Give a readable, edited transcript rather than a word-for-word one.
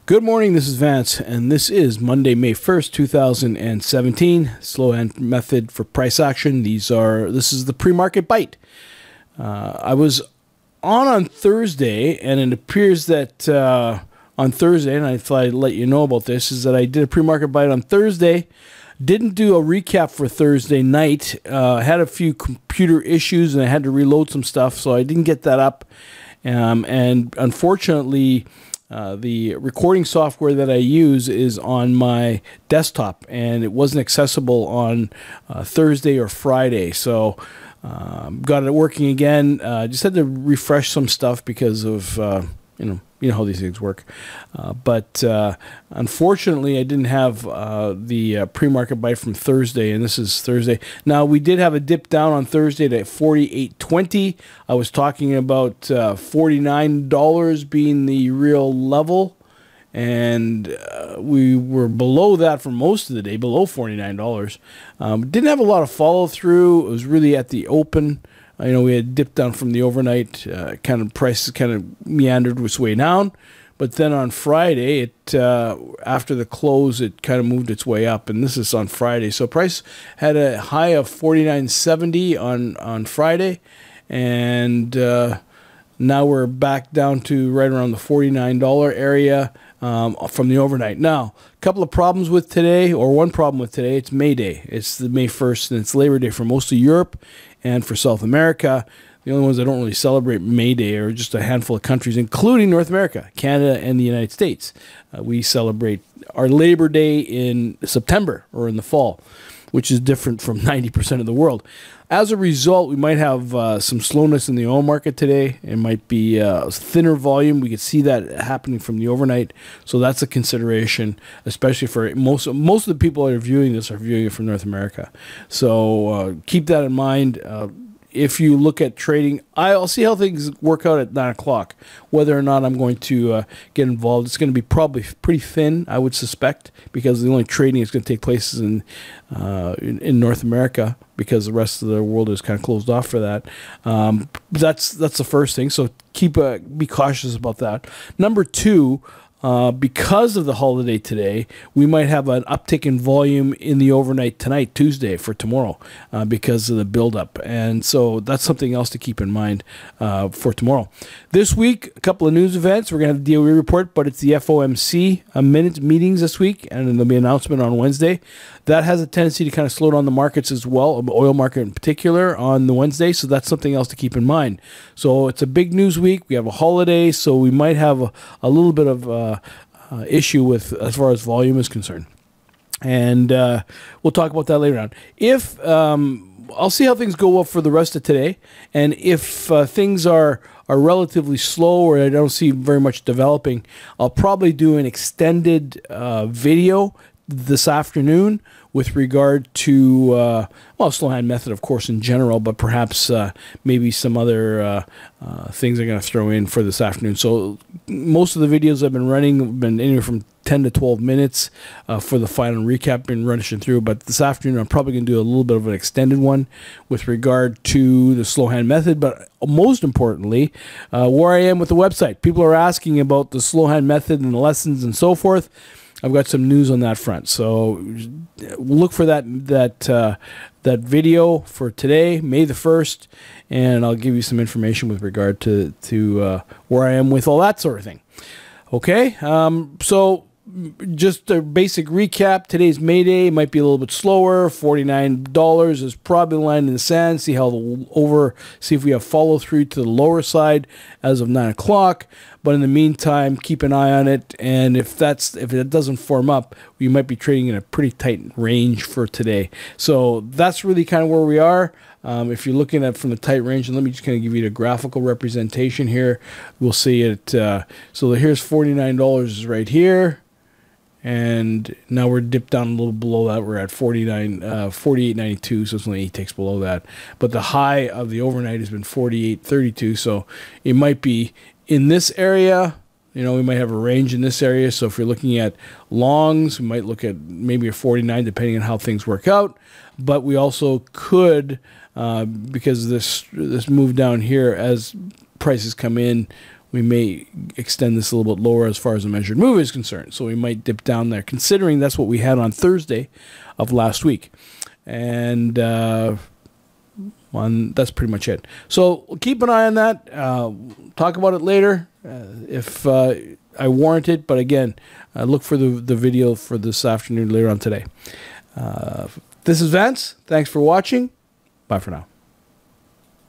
Good morning, this is Vance, and this is Monday, May 1st, 2017. Slow hand method for price action. This is the pre-market bite. I was on Thursday, and it appears that on Thursday, and I thought I'd let you know about this, is that I did a pre-market bite on Thursday. Didn't do a recap for Thursday night. Had a few computer issues, and I had to reload some stuff, so I didn't get that up. And unfortunately, the recording software that I use is on my desktop, and it wasn't accessible on Thursday or Friday. So got it working again. Just had to refresh some stuff because of you know how these things work. But unfortunately, I didn't have the pre-market bite from Thursday, and this is Thursday. Now, we did have a dip down on Thursday to 48.20. I was talking about $49 being the real level, and we were below that for most of the day, below $49. Didn't have a lot of follow-through. It was really at the open. We had dipped down from the overnight, prices kind of meandered its way down. But then on Friday, after the close, it kind of moved its way up. And this is on Friday. So price had a high of $49.70 on Friday. And now we're back down to right around the $49 area from the overnight. Now, a couple of problems with today, or one problem with today, it's May Day. It's the May 1st, and it's Labor Day for most of Europe and for South America. The only ones that don't really celebrate May Day are just a handful of countries, including North America, Canada, and the United States. We celebrate our Labor Day in September or in the fall, which is different from 90% of the world. As a result, we might have some slowness in the oil market today. It might be thinner volume. We could see that happening from the overnight. So that's a consideration, especially for most of the people that are viewing this are viewing it from North America. So keep that in mind. If you look at trading, I'll see how things work out at 9 o'clock, whether or not I'm going to get involved. It's going to be probably pretty thin, I would suspect, because the only trading is going to take place in North America, because the rest of the world is kind of closed off for that. That's the first thing, so be cautious about that. Number two, because of the holiday today, we might have an uptick in volume in the overnight tonight, Tuesday, for tomorrow, because of the buildup. And so that's something else to keep in mind for tomorrow. This week, a couple of news events. We're going to have the DOE report, but it's the FOMC meetings this week, and then there'll be an announcement on Wednesday. That has a tendency to kind of slow down the markets as well, the oil market in particular, on the Wednesday, so that's something else to keep in mind. So it's a big news week. We have a holiday, so we might have a little bit of issue with as far as volume is concerned. And we'll talk about that later on. If I'll see how things go up for the rest of today, and if things are relatively slow or I don't see very much developing, I'll probably do an extended video this afternoon with regard to slow hand method, of course, in general, but perhaps maybe some other things I'm going to throw in for this afternoon. So most of the videos I've been running have been anywhere from 10 to 12 minutes for the final recap, been rushing through. But this afternoon, I'm probably going to do a little bit of an extended one with regard to the slow hand method, but most importantly, where I am with the website. People are asking about the slow hand method and the lessons and so forth. I've got some news on that front, so look for that video for today, May the 1st, and I'll give you some information with regard to where I am with all that sort of thing. Okay, so just a basic recap. Today's May Day, might be a little bit slower. $49 is probably the line in the sand. See if we have follow through to the lower side as of 9 o'clock. But in the meantime, keep an eye on it, and if it doesn't form up, we might be trading in a pretty tight range for today. So that's really kind of where we are. If you're looking at from the tight range, and let me just kind of give you the graphical representation here. We'll see it. So here's $49 right here. And now we're dipped down a little below that. We're at 48.92, so it's only 8 ticks below that. But the high of the overnight has been 48.32, so it might be in this area. We might have a range in this area. So if you're looking at longs, we might look at maybe a 49, depending on how things work out. But we also could, because this move down here as prices come in, we may extend this a little bit lower as far as the measured move is concerned. So we might dip down there, considering that's what we had on Thursday of last week. And that's pretty much it. So keep an eye on that. Talk about it later if I warrant it. But again, look for the video for this afternoon later on today. This is Vance. Thanks for watching. Bye for now.